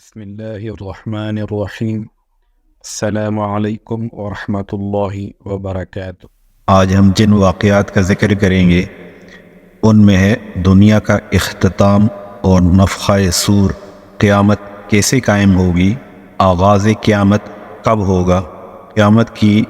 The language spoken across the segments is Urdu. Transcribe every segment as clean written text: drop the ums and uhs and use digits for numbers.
بسم اللہ الرحمن الرحیم۔ السلام علیکم ورحمۃ اللہ وبرکاتہ۔ آج ہم جن واقعات کا ذکر کریں گے ان میں ہے دنیا کا اختتام اور نفخہ صور، قیامت کیسے قائم ہوگی، آغاز قیامت کب ہوگا، قیامت کی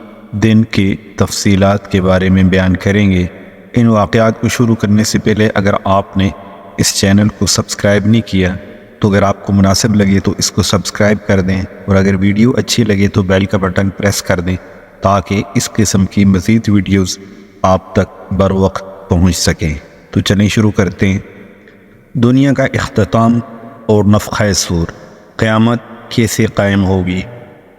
دن کی تفصیلات کے بارے میں بیان کریں گے۔ ان واقعات کو شروع کرنے سے پہلے اگر آپ نے اس چینل کو سبسکرائب نہیں کیا تو اگر آپ کو مناسب لگے تو اس کو سبسکرائب کر دیں، اور اگر ویڈیو اچھی لگے تو بیل کا بٹن پریس کر دیں تاکہ اس قسم کی مزید ویڈیوز آپ تک بر وقت پہنچ سکیں۔ تو چلیں شروع کرتے ہیں۔ دنیا کا اختتام اور نفخہ صور، قیامت کیسے قائم ہوگی۔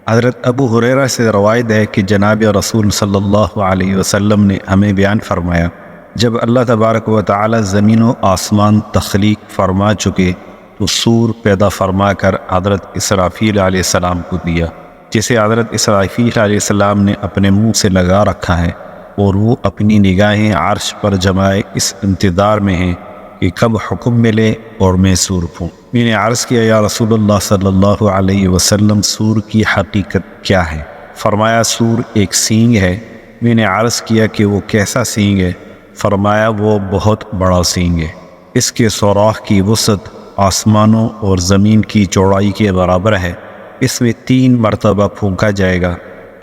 حضرت ابو ہریرہ سے روایت ہے کہ جناب رسول صلی اللہ علیہ وسلم نے ہمیں بیان فرمایا، جب اللہ تبارک و تعالی زمین و آسمان تخلیق فرما چکے تو صور پیدا فرما کر حضرت اسرافیل علیہ السلام کو دیا، جسے حضرت اسرافیل علیہ السلام نے اپنے منہ سے لگا رکھا ہے، اور وہ اپنی نگاہیں عرش پر جمائے اس انتظار میں ہیں کہ کب حکم ملے اور میں صور پھوں۔ میں نے عرض کیا، یا رسول اللہ صلی اللہ علیہ وسلم، صور کی حقیقت کیا ہے؟ فرمایا صور ایک سینگ ہے۔ میں نے عرض کیا کہ وہ کیسا سینگ ہے؟ فرمایا وہ بہت بڑا سینگ ہے، اس کے سوراخ کی وسعت آسمانوں اور زمین کی چوڑائی کے برابر ہے۔ اس میں 3 مرتبہ پھونکا جائے گا۔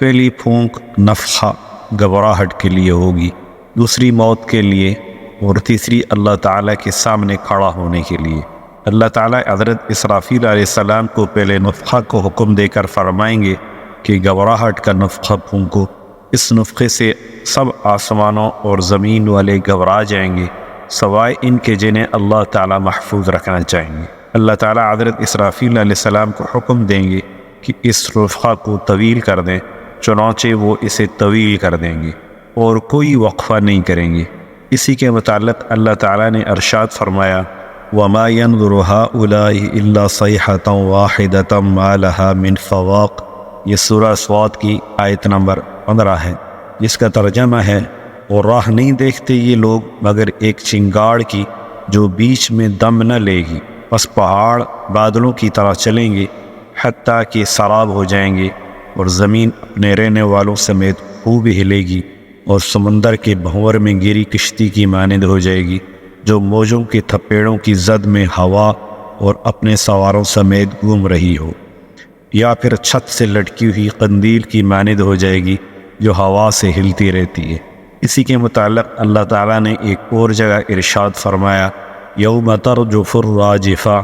پہلی پھونک نفخہ گھبراہٹ کے لیے ہوگی، دوسری موت کے لیے، اور تیسری اللہ تعالیٰ کے سامنے کھڑا ہونے کے لیے۔ اللہ تعالیٰ حضرت اسرافیل علیہ السلام کو پہلے نفخہ کو حکم دے کر فرمائیں گے کہ گھبراہٹ کا نفخہ پھونکو۔ اس نفخے سے سب آسمانوں اور زمین والے گھبرا جائیں گے، سوائے ان کے جنہیں اللہ تعالیٰ محفوظ رکھنا چاہیں گے۔ اللہ تعالیٰ حضرت اسرافیل علیہ السلام کو حکم دیں گے کہ اس نفخہ کو طویل کر دیں، چنانچہ وہ اسے طویل کر دیں گے اور کوئی وقفہ نہیں کریں گے۔ اسی کے متعلق اللہ تعالیٰ نے ارشاد فرمایا، وَمَا يَنظُرُ هَؤُلَاءِ إِلَّا صَيْحَةً وَاحِدَةً مَا لَهَا مِنْ فَوَاقٍ۔ یہ سورہ صاد کی آیت نمبر 15 ہے، جس کا ترجمہ ہے، اور راہ نہیں دیکھتے یہ لوگ مگر ایک چنگاڑ کی جو بیچ میں دم نہ لے گی، پس پہاڑ بادلوں کی طرح چلیں گے حتیٰ کہ سراب ہو جائیں گے، اور زمین اپنے رہنے والوں سمیت خوب ہلے گی، اور سمندر کے بھنور میں گری کشتی کی مانند ہو جائے گی جو موجوں کے تھپیڑوں کی زد میں ہوا اور اپنے سواروں سمیت گھوم رہی ہو، یا پھر چھت سے لٹکی ہوئی قندیل کی مانند ہو جائے گی جو ہوا سے ہلتی رہتی ہے۔ اسی کے متعلق اللہ تعالیٰ نے ایک اور جگہ ارشاد فرمایا، یوم ترجف الراجفہ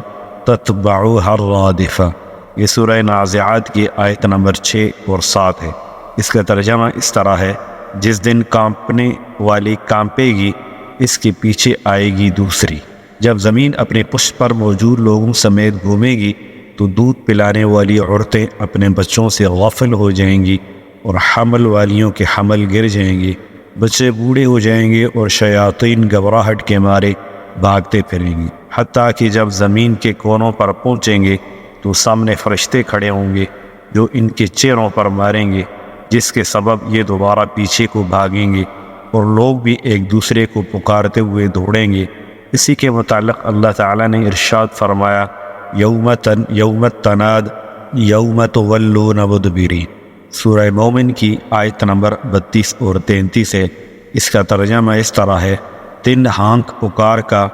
تتبعها الرادفہ۔ یہ سورہ نازعات کی آیت نمبر 6 اور 7 ہے۔ اس کا ترجمہ اس طرح ہے، جس دن کانپنے والی کانپے گی، اس کے پیچھے آئے گی دوسری۔ جب زمین اپنے پشت پر موجود لوگوں سمیت گھومے گی تو دودھ پلانے والی عورتیں اپنے بچوں سے غافل ہو جائیں گی، اور حمل والیوں کے حمل گر جائیں گے، بچے بوڑھے ہو جائیں گے، اور شیاطین گھبراہٹ کے مارے بھاگتے پھریں گے، حتیٰ کہ جب زمین کے کونوں پر پہنچیں گے تو سامنے فرشتے کھڑے ہوں گے جو ان کے چہروں پر ماریں گے، جس کے سبب یہ دوبارہ پیچھے کو بھاگیں گے، اور لوگ بھی ایک دوسرے کو پکارتے ہوئے دوڑیں گے۔ اسی کے متعلق اللہ تعالیٰ نے ارشاد فرمایا، یوم التناد یوم تولون مدبرین۔ سورہ مومن کی آیت نمبر 32 اور 33 ہے۔ اس کا ترجمہ اس طرح ہے، دن ہانک پکار کا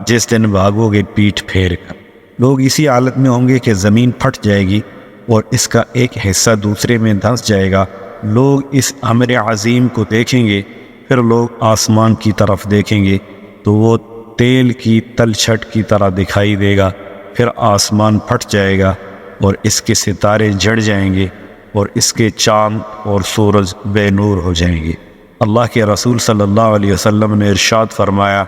جس دن بھاگو گے پیٹھ پھیر کر۔ لوگ اسی حالت میں ہوں گے کہ زمین پھٹ جائے گی اور اس کا ایک حصہ دوسرے میں دھنس جائے گا۔ لوگ اس امر عظیم کو دیکھیں گے، پھر لوگ آسمان کی طرف دیکھیں گے تو وہ تیل کی تلچھٹ کی طرح دکھائی دے گا، پھر آسمان پھٹ جائے گا اور اس کے ستارے جڑ جائیں گے، اور اس کے چاند اور سورج بے نور ہو جائیں گے۔ اللہ کے رسول صلی اللہ علیہ وسلم نے ارشاد فرمایا،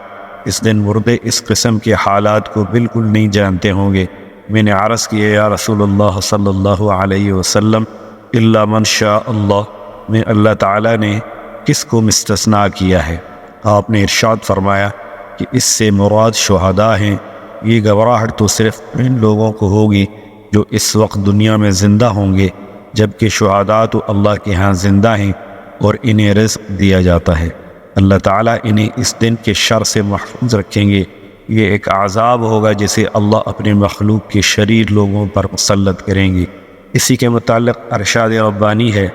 اس دن مردے اس قسم کے حالات کو بالکل نہیں جانتے ہوں گے۔ میں نے عرض کیا، یا رسول اللہ صلی اللہ علیہ وسلم، الا من شاء اللہ، میں اللہ تعالیٰ نے کس کو مستثنیٰ کیا ہے؟ آپ نے ارشاد فرمایا کہ اس سے مراد شہداء ہیں۔ یہ گھبراہٹ تو صرف ان لوگوں کو ہوگی جو اس وقت دنیا میں زندہ ہوں گے، جبکہ شہداء تو اللہ کے ہاں زندہ ہیں اور انہیں رزق دیا جاتا ہے۔ اللہ تعالیٰ انہیں اس دن کے شر سے محفوظ رکھیں گے یہ ایک عذاب ہوگا جسے اللہ اپنے مخلوق کے شریر لوگوں پر مسلط کریں گے۔ اسی کے متعلق ارشاد ربانی ہے،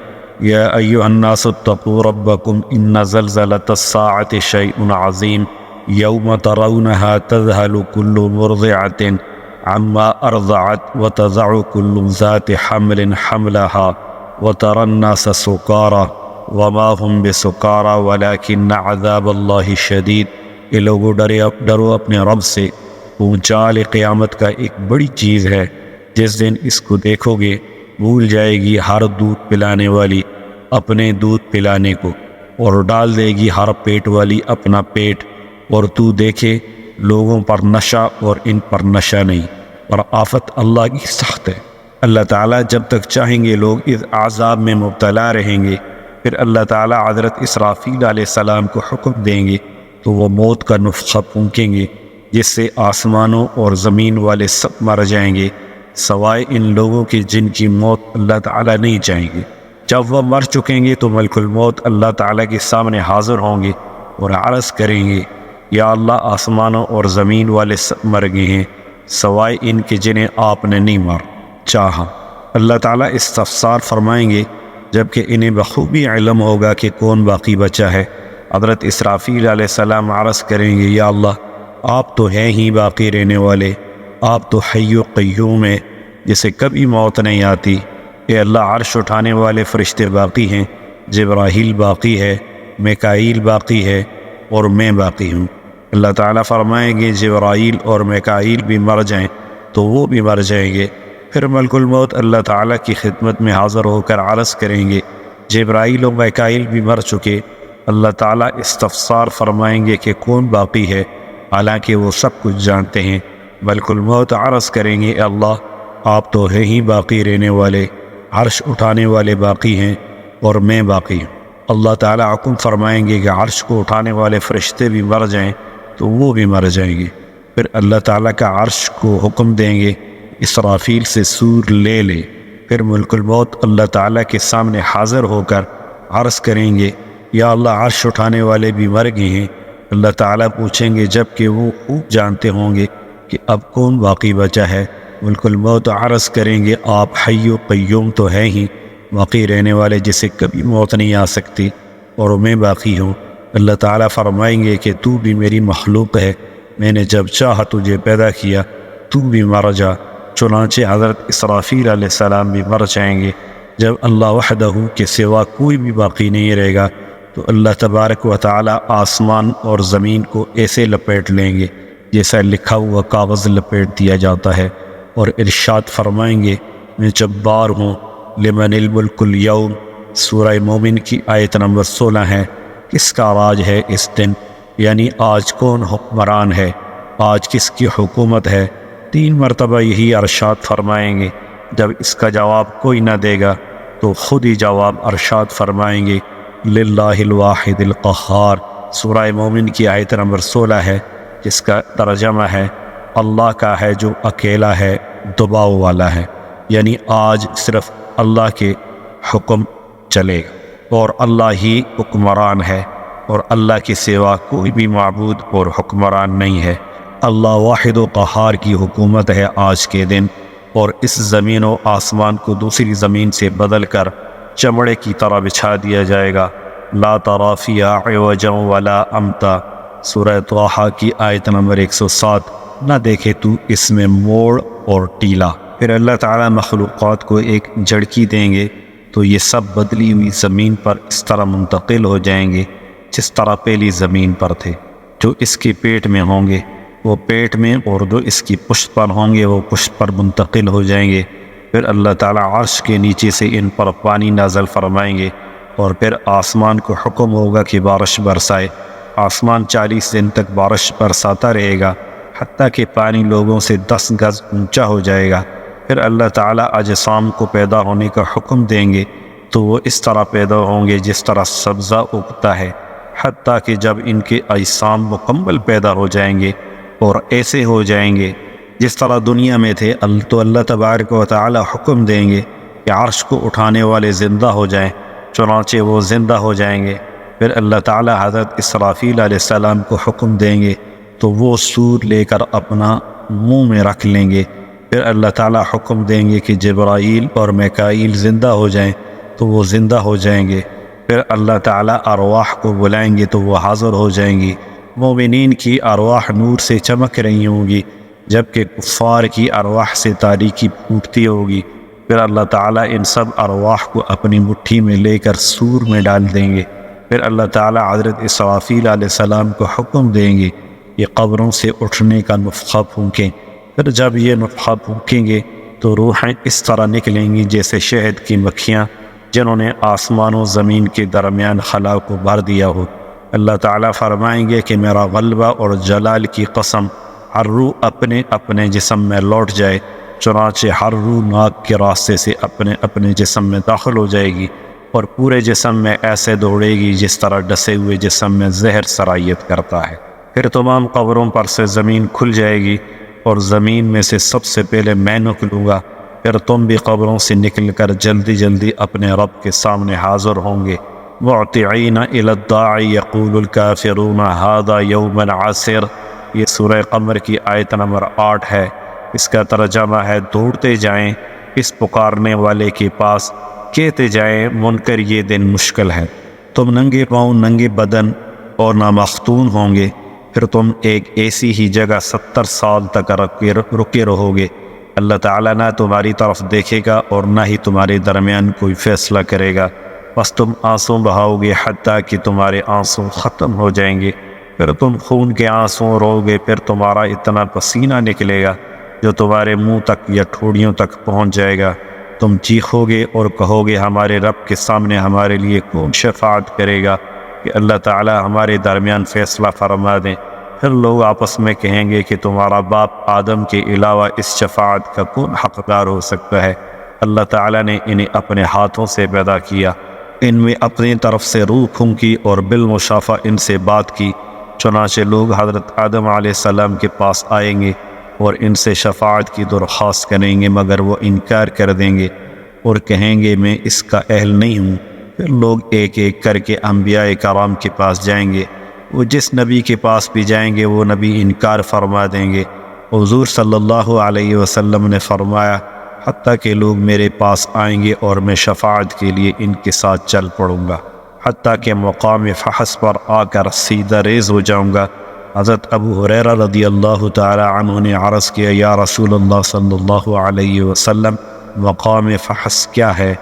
یا ایھا الناس اتقوا ربکم ان زلزلۃ الساعۃ شیء عظیم یوم ترونها تذہل کل مرضعۃ عما ارضعت وتضع كل ذات حمل حملها وترى الناس سکارى وما هم بسکارى ولكن عذاب اللہ شدید۔ یہ لوگوں ڈرو اپنے رب سے، پونچال قیامت کا ایک بڑی چیز ہے، جس دن اس کو دیکھو گے بھول جائے گی ہر دودھ پلانے والی اپنے دودھ پلانے کو، اور ڈال دے گی ہر پیٹ والی اپنا پیٹ، اور تو دیکھے لوگوں پر نشہ اور ان پر نشہ نہیں، اور آفت اللہ کی سخت ہے۔ اللہ تعالیٰ جب تک چاہیں گے لوگ اس عذاب میں مبتلا رہیں گے، پھر اللہ تعالیٰ حضرت اسرافیل علیہ السلام کو حکم دیں گے تو وہ موت کا نفخہ پھونکیں گے، جس سے آسمانوں اور زمین والے سب مر جائیں گے سوائے ان لوگوں کے جن کی موت اللہ تعالیٰ نہیں چاہیں گے۔ جب وہ مر چکیں گے تو ملک الموت اللہ تعالیٰ کے سامنے حاضر ہوں گے اور عرض کریں گے، یا اللہ آسمانوں اور زمین والے سب مر گئے ہیں سوائے ان کے جنہیں آپ نے نہیں مار چاہا۔ اللہ تعالیٰ استفسار فرمائیں گے جبکہ انہیں بخوبی علم ہوگا کہ کون باقی بچا ہے۔ حضرت اسرافیل علیہ السلام عرض کریں گے، یا اللہ آپ تو ہیں ہی باقی رہنے والے، آپ تو حی و قیوم ہیں جسے کبھی موت نہیں آتی۔ اے اللہ عرش اٹھانے والے فرشتے باقی ہیں، جبرائیل باقی ہے، میکائیل باقی ہے، اور میں باقی ہوں۔ اللہ تعالیٰ فرمائیں گے جبرائیل اور میکائیل بھی مر جائیں تو وہ بھی مر جائیں گے۔ پھر ملک الموت اللہ تعالیٰ کی خدمت میں حاضر ہو کر عرض کریں گے، جبرائیل و میکائیل بھی مر چکے۔ اللہ تعالیٰ استفسار فرمائیں گے کہ کون باقی ہے، حالانکہ وہ سب کچھ جانتے ہیں۔ ملک الموت عرض کریں گے، اے اللہ آپ تو ہیں ہی باقی رہنے والے، عرش اٹھانے والے باقی ہیں اور میں باقی ہوں۔ اللہ تعالیٰ حکم فرمائیں گے کہ عرش کو اٹھانے والے فرشتے بھی مر جائیں تو وہ بھی مر جائیں گے۔ پھر اللہ تعالیٰ کا عرش کو حکم دیں گے اسرافیل سے سور لے لے۔ پھر ملک الموت اللہ تعالیٰ کے سامنے حاضر ہو کر عرض کریں گے، یا اللہ عرش اٹھانے والے بھی مر گئے ہیں۔ اللہ تعالیٰ پوچھیں گے جب کہ وہ خوب جانتے ہوں گے کہ اب کون باقی بچا ہے۔ ملک الموت عرض کریں گے، آپ حی و قیوم تو ہیں ہی باقی رہنے والے جسے کبھی موت نہیں آ سکتی، اور میں باقی ہوں۔ اللہ تعالیٰ فرمائیں گے کہ تو بھی میری مخلوق ہے، میں نے جب چاہا تجھے پیدا کیا، تو بھی مر جا۔ چنانچہ حضرت اسرافیل علیہ السلام بھی مر جائیں گے۔ جب اللہ وحدہ کے سوا کوئی بھی باقی نہیں رہے گا تو اللہ تبارک و تعالیٰ آسمان اور زمین کو ایسے لپیٹ لیں گے جیسا لکھا ہوا کاغذ لپیٹ دیا جاتا ہے، اور ارشاد فرمائیں گے، میں جبار ہوں، لمن الملک اليوم۔ سورہ مومن کی آیت نمبر 16 ہے، کس کا راج ہے اس دن، یعنی آج کون حکمران ہے، آج کس کی حکومت ہے۔ 3 مرتبہ یہی ارشاد فرمائیں گے۔ جب اس کا جواب کوئی نہ دے گا تو خود ہی جواب ارشاد فرمائیں گے، للہ الواحد القہار۔ سورہ مومن کی آیت نمبر 16 ہے، جس کا ترجمہ ہے، اللہ کا ہے جو اکیلا ہے، دباؤ والا ہے، یعنی آج صرف اللہ کے حکم چلے گا، اور اللہ ہی حکمران ہے، اور اللہ کے سوا کوئی بھی معبود اور حکمران نہیں ہے۔ اللہ واحد و قہار کی حکومت ہے آج کے دن، اور اس زمین و آسمان کو دوسری زمین سے بدل کر چمڑے کی طرح بچھا دیا جائے گا۔ لا تری فیہا عوجا ولا امتا۔ سورہ طٰہٰ کی آیت نمبر 107۔ نہ دیکھے تو اس میں موڑ اور ٹیلا۔ پھر اللہ تعالیٰ مخلوقات کو ایک جھڑکی دیں گے تو یہ سب بدلی ہوئی زمین پر اس طرح منتقل ہو جائیں گے جس طرح پہلی زمین پر تھے۔ جو اس کے پیٹ میں ہوں گے وہ پیٹ میں، اور جو اس کی پشت پر ہوں گے وہ پشت پر منتقل ہو جائیں گے۔ پھر اللہ تعالیٰ عرش کے نیچے سے ان پر پانی نازل فرمائیں گے، اور پھر آسمان کو حکم ہوگا کہ بارش برسائے۔ آسمان 40 دن تک بارش برساتا رہے گا، حتیٰ کہ پانی لوگوں سے 10 گز اونچا ہو جائے گا۔ پھر اللہ تعالیٰ اجسام کو پیدا ہونے کا حکم دیں گے تو وہ اس طرح پیدا ہوں گے جس طرح سبزہ اگتا ہے، حتیٰ کہ جب ان کے اجسام مکمل پیدا ہو جائیں گے اور ایسے ہو جائیں گے جس طرح دنیا میں تھے، تو اللہ تبارک و تعالی حکم دیں گے کہ عرش کو اٹھانے والے زندہ ہو جائیں، چنانچہ وہ زندہ ہو جائیں گے۔ پھر اللہ تعالی حضرت اسرافیل علیہ السلام کو حکم دیں گے تو وہ سور لے کر اپنا منہ میں رکھ لیں گے۔ پھر اللہ تعالیٰ حکم دیں گے کہ جبرائیل اور میکائیل زندہ ہو جائیں تو وہ زندہ ہو جائیں گے۔ پھر اللہ تعالیٰ ارواح کو بلائیں گے تو وہ حاضر ہو جائیں گی۔ مومنین کی ارواح نور سے چمک رہی ہوں گی، جبکہ کفار کی ارواح سے تاریکی پھوٹتی ہوگی۔ پھر اللہ تعالیٰ ان سب ارواح کو اپنی مٹھی میں لے کر سور میں ڈال دیں گے۔ پھر اللہ تعالیٰ حضرت اسرافیل علیہ السلام کو حکم دیں گے کہ قبروں سے اٹھنے کا نفخہ پھونکیں۔ پھر جب یہ نفخہ پھونکیں گے تو روحیں اس طرح نکلیں گی جیسے شہد کی مکھیاں جنہوں نے آسمان و زمین کے درمیان خلا کو بھر دیا ہو۔ اللہ تعالیٰ فرمائیں گے کہ میرا غلبہ اور جلال کی قسم، ہر روح اپنے اپنے جسم میں لوٹ جائے، چنانچہ ہر روح ناک کے راستے سے اپنے اپنے جسم میں داخل ہو جائے گی اور پورے جسم میں ایسے دوڑے گی جس طرح ڈسے ہوئے جسم میں زہر سرایت کرتا ہے۔ پھر تمام قبروں پر سے زمین کھل جائے گی اور زمین میں سے سب سے پہلے میں نکلوں گا۔ پھر تم بھی قبروں سے نکل کر جلدی جلدی اپنے رب کے سامنے حاضر ہوں گے۔ مُعْطِعِينَ إِلَى الدَّاعِ يَقُولُ الْكَافِرُونَ هَذَا يَوْمٌ عَسِرٌ، یہ سورہ قمر کی آیت نمبر 8 ہے۔ اس کا ترجمہ ہے دوڑتے جائیں اس پکارنے والے کے پاس، کہتے جائیں منکر یہ دن مشکل ہے۔ تم ننگے پاؤں ننگے بدن اور نامختون ہوں گے۔ پھر تم ایک ایسی ہی جگہ 70 سال تک رکے رہو گے۔ اللہ تعالیٰ نہ تمہاری طرف دیکھے گا اور نہ ہی تمہارے درمیان کوئی فیصلہ کرے گا، بس تم آنسو بہاؤ گے حتیٰ کہ تمہارے آنسو ختم ہو جائیں گے۔ پھر تم خون کے آنسو رو گے، پھر تمہارا اتنا پسینہ نکلے گا جو تمہارے منہ تک یا ٹھوڑیوں تک پہنچ جائے گا۔ تم چیخو گے اور کہو گے ہمارے رب کے سامنے ہمارے لیے کون شفاعت کرے گا کہ اللہ تعالیٰ ہمارے درمیان فیصلہ فرما دیں۔ پھر لوگ آپس میں کہیں گے کہ تمہارا باپ آدم کے علاوہ اس شفاعت کا کون حقدار ہو سکتا ہے؟ اللہ تعالیٰ نے انہیں اپنے ہاتھوں سے پیدا کیا، ان میں اپنی طرف سے روح پھونکی اور بالمشافہ ان سے بات کی۔ چنانچہ لوگ حضرت آدم علیہ السلام کے پاس آئیں گے اور ان سے شفاعت کی درخواست کریں گے، مگر وہ انکار کر دیں گے اور کہیں گے میں اس کا اہل نہیں ہوں۔ پھر لوگ ایک ایک کر کے انبیاء کرام کے پاس جائیں گے، وہ جس نبی کے پاس بھی جائیں گے وہ نبی انکار فرما دیں گے۔ حضور صلی اللہ علیہ وسلم نے فرمایا حتیٰ کہ لوگ میرے پاس آئیں گے اور میں شفاعت کے لیے ان کے ساتھ چل پڑوں گا، حتیٰ کہ مقام فحش پر آ کر سیدھا ریز ہو جاؤں گا۔ حضرت ابو ہریرہ رضی اللہ تعالی عنہ نے عرض کیا یا رسول اللہ صلی اللہ علیہ وسلم مقام فحش کیا ہے؟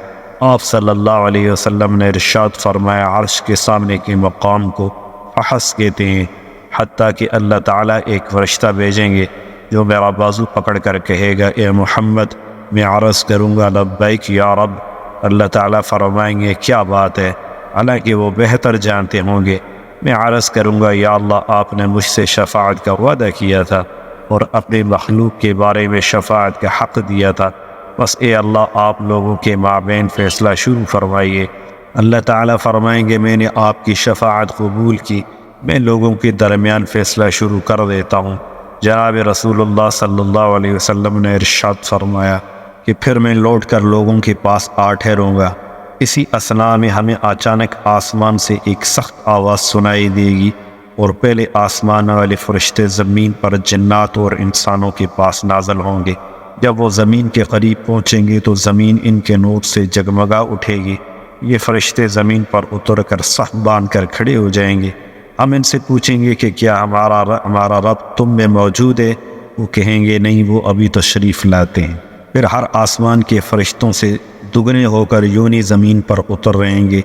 آپ صلی اللہ علیہ وسلم نے ارشاد فرمایا عرش کے سامنے کے مقام کو فحش کہتے ہیں، حتیٰ کہ اللہ تعالیٰ ایک فرشتہ بھیجیں گے جو میرا بازو پکڑ کر کہے گا اے محمد میں عرض کروں گا لبیک یا رب۔ اللہ تعالیٰ فرمائیں گے کیا بات ہے، حالانکہ وہ بہتر جانتے ہوں گے۔ میں عرض کروں گا یا اللہ آپ نے مجھ سے شفاعت کا وعدہ کیا تھا اور اپنے مخلوق کے بارے میں شفاعت کا حق دیا تھا، بس اے اللہ آپ لوگوں کے مابین فیصلہ شروع فرمائیے۔ اللہ تعالیٰ فرمائیں گے میں نے آپ کی شفاعت قبول کی، میں لوگوں کے درمیان فیصلہ شروع کر دیتا ہوں۔ جناب رسول اللہ صلی اللہ علیہ وسلم نے ارشاد فرمایا کہ پھر میں لوٹ کر لوگوں کے پاس آ ٹھہروں گا۔ اسی اثناء میں ہمیں اچانک آسمان سے ایک سخت آواز سنائی دے گی اور پہلے آسمان والے فرشتے زمین پر جنات اور انسانوں کے پاس نازل ہوں گے۔ جب وہ زمین کے قریب پہنچیں گے تو زمین ان کے نور سے جگمگا اٹھے گی۔ یہ فرشتے زمین پر اتر کر صف باندھ کر کھڑے ہو جائیں گے۔ ہم ان سے پوچھیں گے کہ کیا ہمارا رب تم میں موجود ہے؟ وہ کہیں گے نہیں، وہ ابھی تشریف لاتے ہیں۔ پھر ہر آسمان کے فرشتوں سے دگنے ہو کر یونی زمین پر اتر رہیں گے،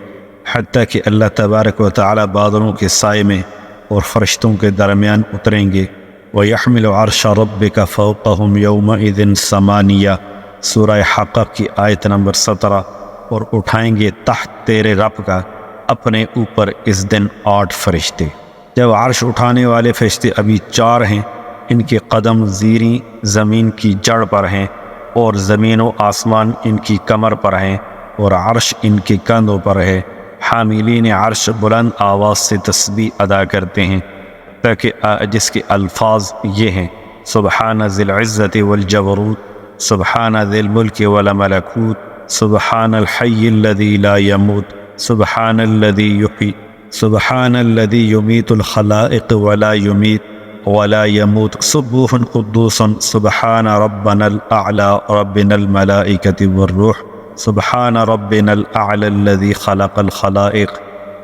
حتیٰ کہ اللہ تبارک و تعالی بادلوں کے سائے میں اور فرشتوں کے درمیان اتریں گے۔ وَيَحْمِلُ عَرْشَ رَبِّكَ فَوْقَهُمْ يَوْمَئِذٍ ثَمَانِيَةٌ سورہ حق کی آیت نمبر 17، اور اٹھائیں گے تحت تیرے رب کا اپنے اوپر اس دن 8 فرشتے۔ جب عرش اٹھانے والے فرشتے ابھی 4 ہیں، ان کے قدم زیریں زمین کی جڑ پر ہیں اور زمین و آسمان ان کی کمر پر ہیں اور عرش ان کے کندھوں پر ہے۔ حاملین عرش بلند آواز سے تسبیح ادا کرتے ہیں تاکہ جس کے الفاظ یہ ہیں سبحان ذی العزت والجبروت، سبحان ذی الملک والملکوت، سبحان الحی الذی لا یموت، سبحان الذی یحیی، سبحان الذی یمیت الخلائق ولا یمیت، ولا يموت سبوح قدوس سبحان ربنا الأعلى ربنا الملائكة والروح سبحان ربنا الأعلى الذي خلق الخلائق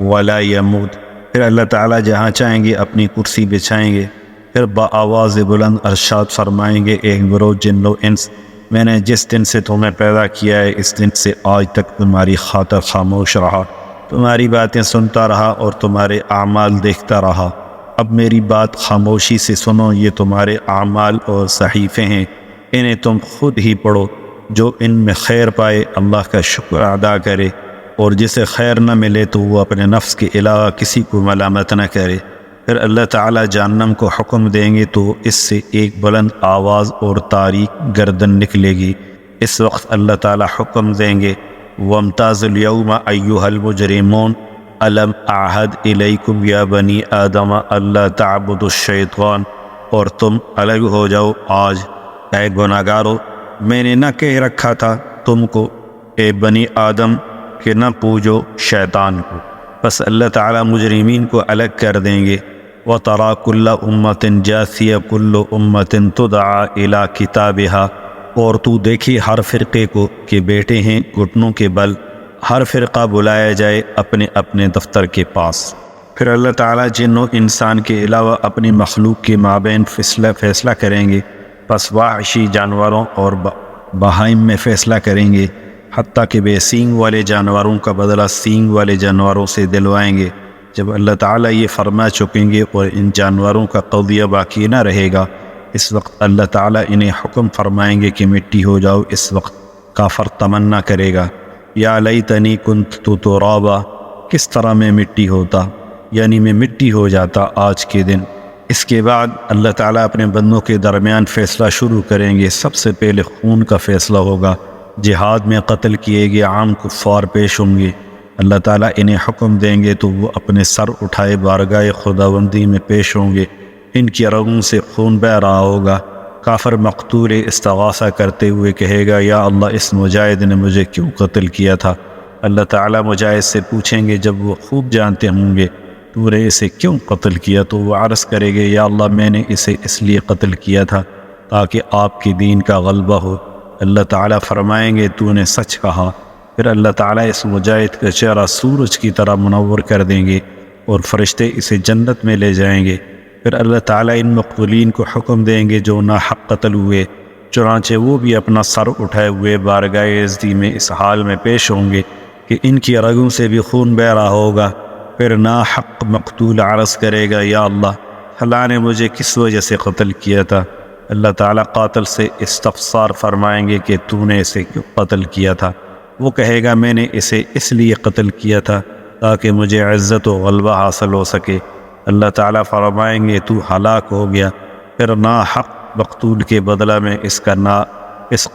ولا يموت۔ پھر اللہ تعالیٰ جہاں چاہیں گے اپنی کرسی بچھائیں گے، پھر بآواز بلند ارشاد فرمائیں گے، ایک گروہ جن و انس، میں نے جس دن سے تمہیں پیدا کیا ہے اس دن سے آج تک تمہاری خاطر خاموش رہا، تمہاری باتیں سنتا رہا اور تمہارے اعمال دیکھتا رہا۔ اب میری بات خاموشی سے سنو، یہ تمہارے اعمال اور صحیفے ہیں، انہیں تم خود ہی پڑھو۔ جو ان میں خیر پائے اللہ کا شکر ادا کرے، اور جسے خیر نہ ملے تو وہ اپنے نفس کے علاوہ کسی کو ملامت نہ کرے۔ پھر اللہ تعالیٰ جہنم کو حکم دیں گے تو اس سے ایک بلند آواز اور تاریک گردن نکلے گی۔ اس وقت اللہ تعالیٰ حکم دیں گے، وَامْتَازُوا الْيَوْمَ أَيُّهَا الْمُجْرِمُونَ أَلَمْ أَعْهَدْ إِلَيْكُمْ يَا بَنِي آدَمَ أَلَّا تَعْبُدُوا الشَّيْطَانَ، اور تم الگ ہو جاؤ آج، اے گناہگارو، میں نے نہ کہہ رکھا تھا تم کو اے بنی آدم کہ نہ پوجو شیطان کو۔ بس اللہ تعالیٰ مجرمین کو الگ کر دیں گے۔ وَتَرَى كُلَّ أُمَّةٍ جَاثِيَةً كُلُّ أُمَّةٍ تُدْعَىٰ إِلَىٰ كِتَابِهَا، اور تو دیکھی ہر فرقے کو کہ بیٹے ہیں گھٹنوں کے بل، ہر فرقہ بلایا جائے اپنے اپنے دفتر کے پاس۔ پھر اللہ تعالیٰ جن و انسان کے علاوہ اپنی مخلوق کے مابین فیصلہ کریں گے، پس وحشی جانوروں اور بہائم میں فیصلہ کریں گے، حتیٰ کہ بے سینگ والے جانوروں کا بدلہ سینگ والے جانوروں سے دلوائیں گے۔ جب اللہ تعالیٰ یہ فرما چکیں گے اور ان جانوروں کا قضیہ باقی نہ رہے گا، اس وقت اللہ تعالیٰ انہیں حکم فرمائیں گے کہ مٹی ہو جاؤ۔ اس وقت کافر تمنا کرے گا، یا لیتنی کنت ترابا، کس طرح میں مٹی ہوتا، یعنی میں مٹی ہو جاتا آج کے دن۔ اس کے بعد اللہ تعالیٰ اپنے بندوں کے درمیان فیصلہ شروع کریں گے۔ سب سے پہلے خون کا فیصلہ ہوگا، جہاد میں قتل کیے گئے عام کفار پیش ہوں گے۔ اللہ تعالیٰ انہیں حکم دیں گے تو وہ اپنے سر اٹھائے بارگاہ خداوندی میں پیش ہوں گے، ان کی رگوں سے خون بہہ رہا ہوگا۔ کافر مقتول استغاثہ کرتے ہوئے کہے گا، یا اللہ اس مجاہد نے مجھے کیوں قتل کیا تھا؟ اللہ تعالیٰ مجاہد سے پوچھیں گے جب وہ خوب جانتے ہوں گے تو نے اسے کیوں قتل کیا؟ تو وہ عرض کرے گے، یا اللہ میں نے اسے اس لیے قتل کیا تھا تاکہ آپ کے دین کا غلبہ ہو۔ اللہ تعالیٰ فرمائیں گے، تو نے سچ کہا۔ پھر اللہ تعالیٰ اس مجاہد کا چہرہ سورج کی طرح منور کر دیں گے اور فرشتے اسے جنت میں لے جائیں گے۔ پھر اللہ تعالیٰ ان مقتولین کو حکم دیں گے جو ناحق قتل ہوئے، چنانچہ وہ بھی اپنا سر اٹھائے ہوئے بارگاہ عزتی میں اس حال میں پیش ہوں گے کہ ان کی رگوں سے بھی خون بہہ رہا ہوگا۔ پھر ناحق مقتول عرض کرے گا، یا اللہ فلاں نے مجھے کس وجہ سے قتل کیا تھا؟ اللہ تعالیٰ قاتل سے استفسار فرمائیں گے کہ تو نے اسے کیوں قتل کیا تھا؟ وہ کہے گا، میں نے اسے اس لیے قتل کیا تھا تاکہ مجھے عزت و غلبہ حاصل ہو سکے۔ اللہ تعالیٰ فرمائیں گے، تو ہلاک ہو گیا۔ پھر ناحق مقتول کے بدلہ میں اس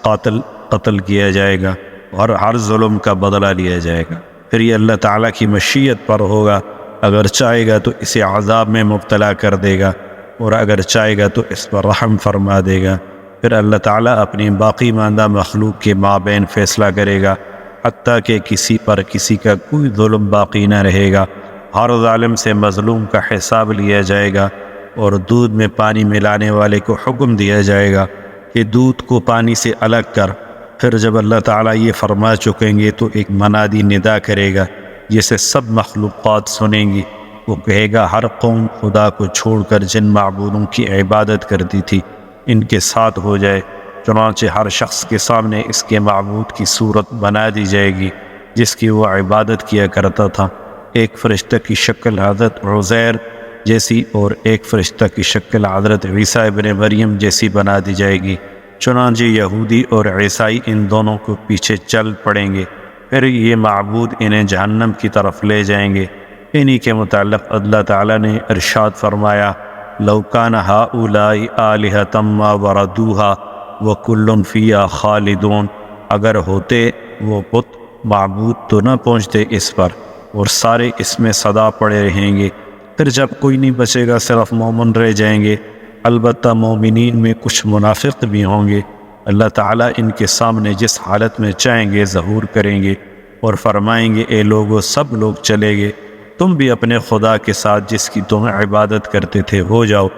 قاتل قتل کیا جائے گا اور ہر ظلم کا بدلہ لیا جائے گا۔ پھر یہ اللہ تعالیٰ کی مشیت پر ہوگا، اگر چاہے گا تو اسے عذاب میں مبتلا کر دے گا اور اگر چاہے گا تو اس پر رحم فرما دے گا۔ پھر اللہ تعالیٰ اپنی باقی ماندہ مخلوق کے مابین فیصلہ کرے گا، حتیٰ کہ کسی پر کسی کا کوئی ظلم باقی نہ رہے گا۔ ہر ظالم سے مظلوم کا حساب لیا جائے گا اور دودھ میں پانی ملانے والے کو حکم دیا جائے گا کہ دودھ کو پانی سے الگ کر۔ پھر جب اللہ تعالیٰ یہ فرما چکیں گے تو ایک منادی ندا کرے گا جسے سب مخلوقات سنیں گی۔ وہ کہے گا، ہر قوم خدا کو چھوڑ کر جن معبودوں کی عبادت کرتی تھی ان کے ساتھ ہو جائے۔ چنانچہ ہر شخص کے سامنے اس کے معبود کی صورت بنا دی جائے گی جس کی وہ عبادت کیا کرتا تھا۔ ایک فرشتہ کی شکل حضرت عزیر جیسی اور ایک فرشتہ کی شکل حضرت عیسیٰ ابن مریم جیسی بنا دی جائے گی۔ چنانچہ یہودی اور عیسائی ان دونوں کو پیچھے چل پڑیں گے، پھر یہ معبود انہیں جہنم کی طرف لے جائیں گے۔ انہی کے متعلق اللہ تعالیٰ نے ارشاد فرمایا، لو کان ہؤلاء آلہۃ ما وردوها وکل فیہا خالدون، اگر ہوتے وہ بت معبود تو نہ پہنچتے اس پر اور سارے اس میں سدا پڑے رہیں گے۔ پھر جب کوئی نہیں بچے گا، صرف مومن رہ جائیں گے۔ البتہ مومنین میں کچھ منافق بھی ہوں گے۔ اللہ تعالیٰ ان کے سامنے جس حالت میں چاہیں گے ظہور کریں گے اور فرمائیں گے، اے لوگو سب لوگ چلے گئے، تم بھی اپنے خدا کے ساتھ جس کی تم عبادت کرتے تھے ہو جاؤ۔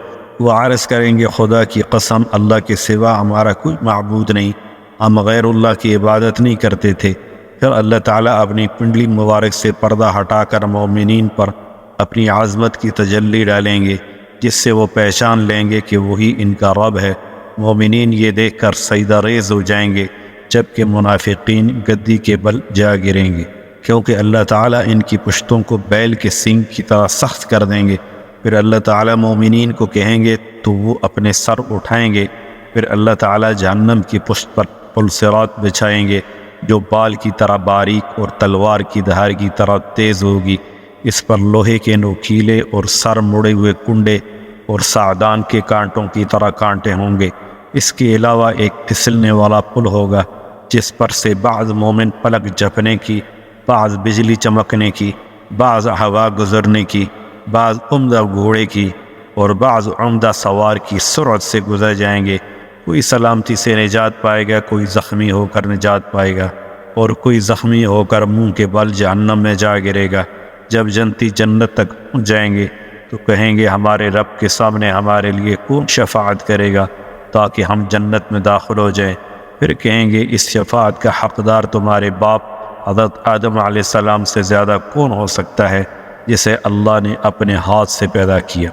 وہ عرض کریں گے خدا کی قسم اللہ کے سوا ہمارا کوئی معبود نہیں، ہم غیر اللہ کی عبادت نہیں کرتے تھے۔ پھر اللہ تعالیٰ اپنی پنڈلی مبارک سے پردہ ہٹا کر مومنین پر اپنی عظمت کی تجلی ڈالیں گے، جس سے وہ پہچان لیں گے کہ وہی ان کا رب ہے۔ مومنین یہ دیکھ کر سجدہ ریز ہو جائیں گے، جبکہ منافقین گدی کے بل جا گریں گے، کیونکہ اللہ تعالیٰ ان کی پشتوں کو بیل کے سینگ کی طرح سخت کر دیں گے۔ پھر اللہ تعالیٰ مومنین کو کہیں گے تو وہ اپنے سر اٹھائیں گے۔ پھر اللہ تعالیٰ جہنم کی پشت پر پل صراط بچھائیں گے، جو بال کی طرح باریک اور تلوار کی دھار کی طرح تیز ہوگی۔ اس پر لوہے کے نوکیلے اور سر مڑے ہوئے کنڈے اور سعدان کے کانٹوں کی طرح کانٹے ہوں گے۔ اس کے علاوہ ایک پھسلنے والا پل ہوگا، جس پر سے بعض مومن پلک جھپنے کی، بعض بجلی چمکنے کی، بعض ہوا گزرنے کی، بعض عمدہ گھوڑے کی اور بعض عمدہ سوار کی سرعت سے گزر جائیں گے۔ کوئی سلامتی سے نجات پائے گا، کوئی زخمی ہو کر نجات پائے گا، اور کوئی زخمی ہو کر منہ کے بل جہنم میں جا گرے گا۔ جب جنتی جنت تک پہنچ جائیں گے تو کہیں گے ہمارے رب کے سامنے ہمارے لیے کون شفاعت کرے گا تاکہ ہم جنت میں داخل ہو جائیں؟ پھر کہیں گے اس شفاعت کا حقدار تمہارے باپ حضرت آدم علیہ السلام سے زیادہ کون ہو سکتا ہے، جسے اللہ نے اپنے ہاتھ سے پیدا کیا۔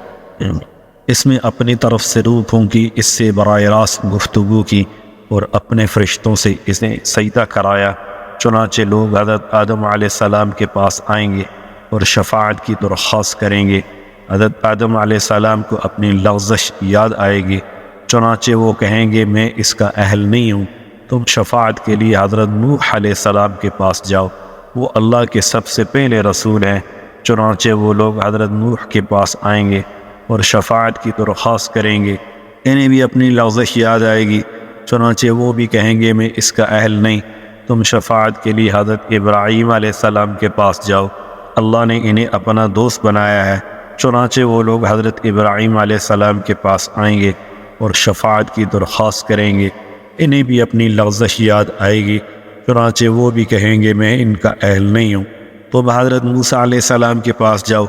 اس میں اپنی طرف سے روح پھونکی، اس سے براہ راست گفتگو کی اور اپنے فرشتوں سے اسے سجدہ کرایا۔ چنانچہ لوگ حضرت آدم علیہ السلام کے پاس آئیں گے اور شفاعت کی درخواست کریں گے۔ حضرت آدم علیہ السلام کو اپنی لغزش یاد آئے گی، چنانچہ وہ کہیں گے میں اس کا اہل نہیں ہوں، تم شفاعت کے لیے حضرت نوح علیہ السلام کے پاس جاؤ، وہ اللہ کے سب سے پہلے رسول ہیں۔ چنانچہ وہ لوگ حضرت نوح کے پاس آئیں گے اور شفاعت کی درخواست کریں گے۔ انہیں بھی اپنی لغزش یاد آئے گی، چنانچہ وہ بھی کہیں گے میں اس کا اہل نہیں، تم شفاعت کے لیے حضرت ابراہیم علیہ السلام کے پاس جاؤ، اللہ نے انہیں اپنا دوست بنایا ہے۔ چنانچہ وہ لوگ حضرت ابراہیم علیہ السلام کے پاس آئیں گے اور شفاعت کی درخواست کریں گے۔ انہیں بھی اپنی لغزش یاد آئے گی، چنانچہ وہ بھی کہیں گے میں ان کا اہل نہیں ہوں۔ تو حضرت موسیٰ علیہ السلام کے پاس جاؤ،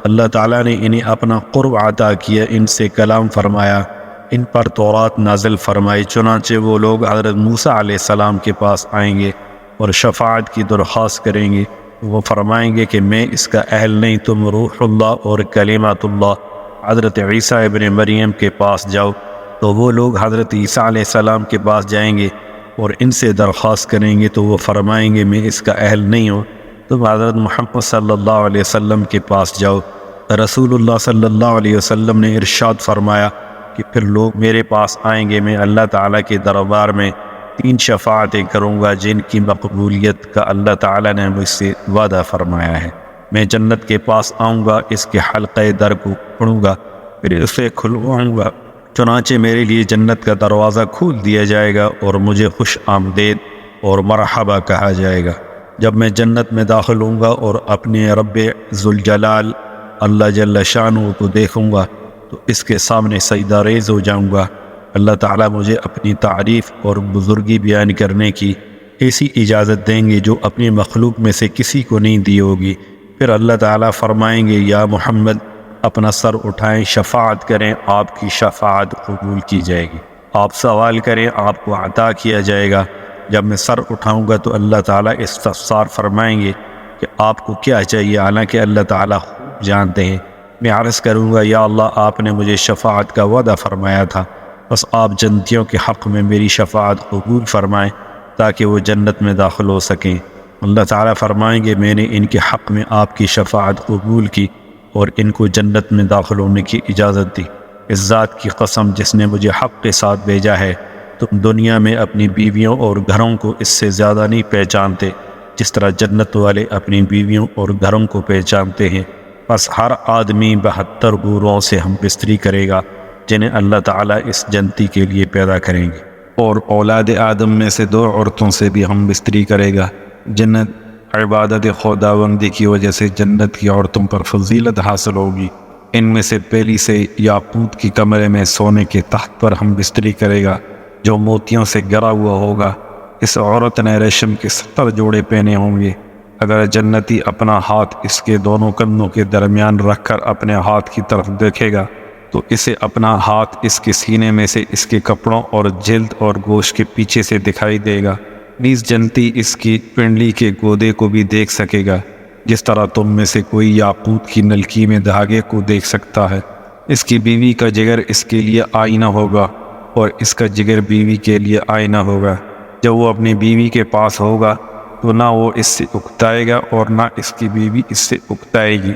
اللہ تعالیٰ نے انہیں اپنا قرب عطا کیا، ان سے کلام فرمایا، ان پر تورات نازل فرمائی۔ چنانچہ وہ لوگ حضرت موسیٰ علیہ السلام کے پاس آئیں گے اور شفاعت کی درخواست کریں گے۔ وہ فرمائیں گے کہ میں اس کا اہل نہیں، تم روح اللہ اور کلمات اللہ حضرت عیسیٰ ابن مریم کے پاس جاؤ۔ تو وہ لوگ حضرت عیسیٰ علیہ السلام کے پاس جائیں گے اور ان سے درخواست کریں گے، تو وہ فرمائیں گے میں اس کا اہل نہیں ہوں، تم حضرت محمد صلی اللہ علیہ وسلم کے پاس جاؤ۔ رسول اللہ صلی اللہ علیہ وسلم نے ارشاد فرمایا کہ پھر لوگ میرے پاس آئیں گے، میں اللہ تعالیٰ کے دربار میں 3 شفاعتیں کروں گا جن کی مقبولیت کا اللہ تعالیٰ نے مجھ سے وعدہ فرمایا ہے۔ میں جنت کے پاس آؤں گا، اس کے حلقہ در کو پھاڑوں گا، پھر اسے کھلواؤں گا، چنانچہ میرے لیے جنت کا دروازہ کھول دیا جائے گا اور مجھے خوش آمدید اور مرحبا کہا جائے گا۔ جب میں جنت میں داخل ہوں گا اور اپنے رب ذوالجلال اللہ جل شانہ کو دیکھوں گا تو اس کے سامنے سجدہ ریز ہو جاؤں گا۔ اللہ تعالیٰ مجھے اپنی تعریف اور بزرگی بیان کرنے کی ایسی اجازت دیں گے جو اپنی مخلوق میں سے کسی کو نہیں دی ہوگی۔ پھر اللہ تعالیٰ فرمائیں گے یا محمد اپنا سر اٹھائیں، شفاعت کریں، آپ کی شفاعت قبول کی جائے گی، آپ سوال کریں، آپ کو عطا کیا جائے گا۔ جب میں سر اٹھاؤں گا تو اللہ تعالیٰ استفسار فرمائیں گے کہ آپ کو کیا چاہیے، حالانکہ اللہ تعالیٰ خوب جانتے ہیں۔ میں عرض کروں گا یا اللہ آپ نے مجھے شفاعت کا وعدہ فرمایا تھا، بس آپ جنتیوں کے حق میں میری شفاعت قبول فرمائیں تاکہ وہ جنت میں داخل ہو سکیں۔ اللہ تعالیٰ فرمائیں گے میں نے ان کے حق میں آپ کی شفاعت قبول کی اور ان کو جنت میں داخل ہونے کی اجازت دی۔ اس ذات کی قسم جس نے مجھے حق کے ساتھ بھیجا ہے، تم دنیا میں اپنی بیویوں اور گھروں کو اس سے زیادہ نہیں پہچانتے جس طرح جنت والے اپنی بیویوں اور گھروں کو پہچانتے ہیں۔ بس ہر آدمی 72 حوروں سے ہم بستری کرے گا جنہیں اللہ تعالیٰ اس جنتی کے لیے پیدا کریں گے، اور اولاد آدم میں سے 2 عورتوں سے بھی ہم بستری کرے گا۔ جنت عبادت خداوندی کی وجہ سے جنت کی عورتوں پر فضیلت حاصل ہوگی۔ ان میں سے پہلی سے یاقوت کی کمرے میں سونے کے تخت پر ہم بستری کرے گا جو موتیوں سے گرا ہوا ہوگا۔ اس عورت نے ریشم کے 70 جوڑے پہنے ہوں گے۔ اگر جنتی اپنا ہاتھ اس کے دونوں کندھوں کے درمیان رکھ کر اپنے ہاتھ کی طرف دیکھے گا تو اسے اپنا ہاتھ اس کے سینے میں سے اس کے کپڑوں اور جلد اور گوشت کے پیچھے سے دکھائی دے گا، نیز جنتی اس کی پنڈلی کے گودے کو بھی دیکھ سکے گا، جس طرح تم میں سے کوئی یاقوت کی نلکی میں دھاگے کو دیکھ سکتا ہے۔ اس کی بیوی کا جگر اس کے لیے آئینہ ہوگا اور اس کا جگر بیوی کے لیے آئینہ ہوگا۔ جب وہ اپنی بیوی کے پاس ہوگا تو نہ وہ اس سے اکتائے گا اور نہ اس کی بیوی اس سے اکتائے گی۔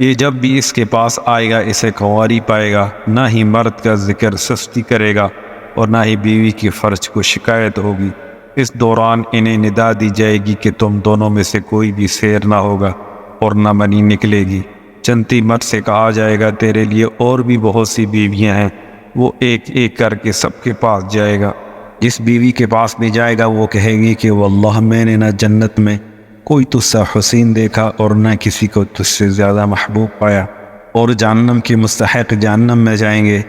یہ جب بھی اس کے پاس آئے گا اسے کنواری پائے گا، نہ ہی مرد کا ذکر سستی کرے گا اور نہ ہی بیوی کے فرج کو شکایت ہوگی۔ اس دوران انہیں ندا دی جائے گی کہ تم دونوں میں سے کوئی بھی سیر نہ ہوگا اور نہ منی نکلے گی۔ جنتی مرد سے کہا جائے گا تیرے لیے اور بھی بہت سی بیویاں ہیں، وہ ایک ایک کر کے سب کے پاس جائے گا۔ جس بیوی کے پاس بھی جائے گا وہ کہے گی کہ واللہ میں نے نہ جنت میں کوئی تجھ سے حسین دیکھا اور نہ کسی کو تجھ سے زیادہ محبوب پایا۔ اور جہنم کے مستحق جہنم میں جائیں گے۔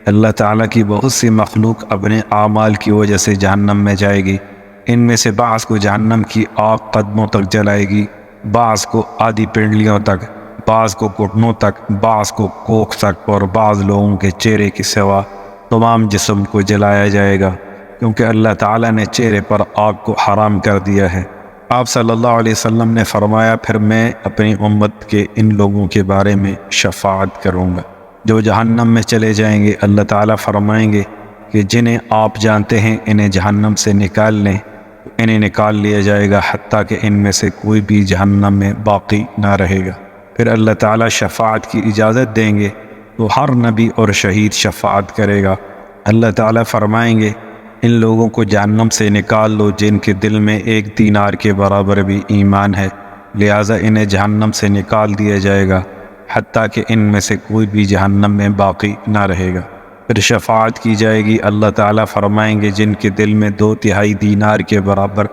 اللہ تعالیٰ کی بہت سی مخلوق اپنے اعمال کی وجہ سے جہنم میں جائے گی۔ ان میں سے بعض کو جہنم کی آگ قدموں تک جلائے گی، بعض کو آدھی پنڈلیوں تک، بعض کو گھٹنوں تک، بعض کو کوکھ تک، اور بعض لوگوں کے چہرے کے سوا تمام جسم کو جلایا جائے گا، کیونکہ اللہ تعالیٰ نے چہرے پر آگ کو حرام کر دیا ہے۔ آپ صلی اللہ علیہ وسلم نے فرمایا پھر میں اپنی امت کے ان لوگوں کے بارے میں شفاعت کروں گا جو جہنم میں چلے جائیں گے۔ اللہ تعالیٰ فرمائیں گے کہ جنہیں آپ جانتے ہیں انہیں جہنم سے نکال لیں، تو انہیں نکال لیا جائے گا حتیٰ کہ ان میں سے کوئی بھی جہنم میں باقی نہ رہے گا۔ پھر اللہ تعالیٰ شفاعت کی اجازت دیں گے تو ہر نبی اور شہید شفاعت کرے گا۔ اللہ تعالیٰ فرمائیں گے ان لوگوں کو جہنم سے نکال لو جن کے دل میں ایک دینار کے برابر بھی ایمان ہے، لہٰذا انہیں جہنم سے نکال دیا جائے گا حتیٰ کہ ان میں سے کوئی بھی جہنم میں باقی نہ رہے گا۔ پھر شفاعت کی جائے گی۔ اللہ تعالیٰ فرمائیں گے جن کے دل میں 2/3 دینار کے برابر،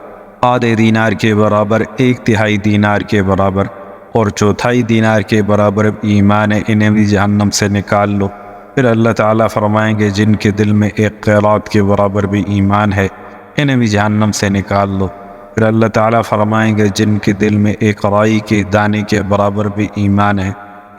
آدھے دینار کے برابر، 1/3 دینار کے برابر اور 1/4 دینار کے برابر ایمان ہے، انہیں بھی جہنم سے نکال لو۔ پھر اللہ تعالیٰ فرمائیں گے جن کے دل میں 1 قیرات کے برابر بھی ایمان ہے، انہیں بھی جہنم سے نکال لو۔ پھر اللہ تعالیٰ فرمائیں گے جن کے دل میں 1 رائی کے دانے کے برابر بھی ایمان ہے،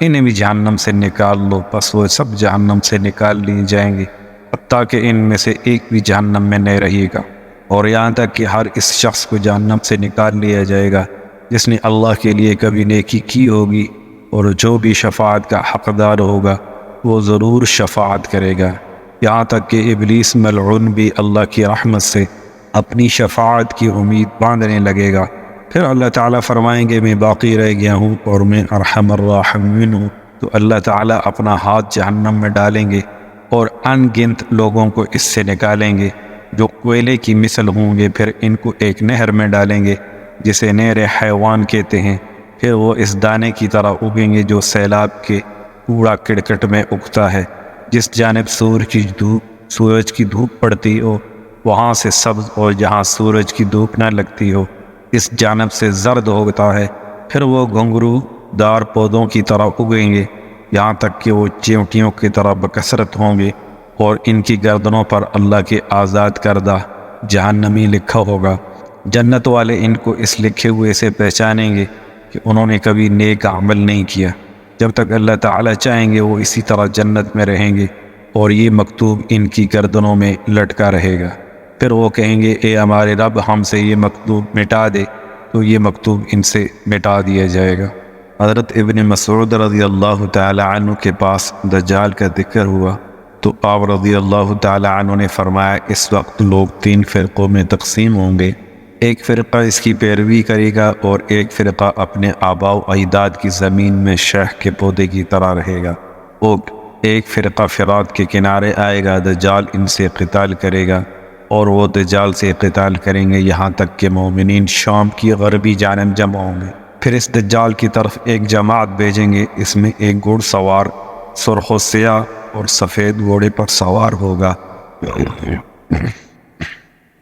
انہیں بھی جہنم سے نکال لو۔ پس وہ سب جہنم سے نکال لیے جائیں گے حتیٰ کہ ان میں سے ایک بھی جہنم میں نہیں رہے گا، اور یہاں تک کہ ہر اس شخص کو جہنم سے نکال لیا جائے گا جس نے اللہ کے لیے کبھی نیکی کی ہوگی، اور جو بھی شفاعت کا حقدار ہوگا وہ ضرور شفاعت کرے گا، یہاں تک کہ ابلیس ملعون بھی اللہ کی رحمت سے اپنی شفاعت کی امید باندھنے لگے گا۔ پھر اللہ تعالیٰ فرمائیں گے میں باقی رہ گیا ہوں اور میں ارحم الراحمین ہوں، تو اللہ تعالیٰ اپنا ہاتھ جہنم میں ڈالیں گے اور ان گنت لوگوں کو اس سے نکالیں گے جو کوئلے کی مثل ہوں گے۔ پھر ان کو ایک نہر میں ڈالیں گے جسے نہر حیوان کہتے ہیں، پھر وہ اس دانے کی طرح اگیں گے جو سیلاب کے کوڑا کرکٹ میں اگتا ہے، جس جانب سورج کی دھوپ پڑتی ہو وہاں سے سبز، اور جہاں سورج کی دھوپ نہ لگتی ہو اس جانب سے زرد ہوتا ہے۔ پھر وہ گھنگرو دار پودوں کی طرح اگیں گے یہاں تک کہ وہ چیونٹیوں کی طرح بکثرت ہوں گے، اور ان کی گردنوں پر اللہ کے آزاد کردہ جہنمی لکھا ہوگا۔ جنت والے ان کو اس لکھے ہوئے سے پہچانیں گے کہ انہوں نے کبھی نیک عمل نہیں کیا۔ جب تک اللہ تعالیٰ چاہیں گے وہ اسی طرح جنت میں رہیں گے، اور یہ مکتوب ان کی گردنوں میں لٹکا رہے گا۔ پھر وہ کہیں گے اے ہمارے رب ہم سے یہ مکتوب مٹا دے، تو یہ مکتوب ان سے مٹا دیا جائے گا۔ حضرت ابن مسعود رضی اللہ تعالی عنہ کے پاس دجال کا ذکر ہوا تو آپ رضی اللہ تعالی عنہ نے فرمایا اس وقت لوگ 3 فرقوں میں تقسیم ہوں گے، ایک فرقہ اس کی پیروی کرے گا اور ایک فرقہ اپنے آباء و اجداد کی زمین میں شیخ کے پودے کی طرح رہے گا، اور ایک فرقہ فرات کے کنارے آئے گا، دجال ان سے قتال کرے گا اور وہ دجال سے قتال کریں گے یہاں تک کہ مومنین شام کی غربی جانب جمع ہوں گے۔ پھر اس دجال کی طرف ایک جماعت بھیجیں گے، اس میں ایک گھوڑ سوار سرخ و سیاہ اور سفید گھوڑے پر سوار ہوگا،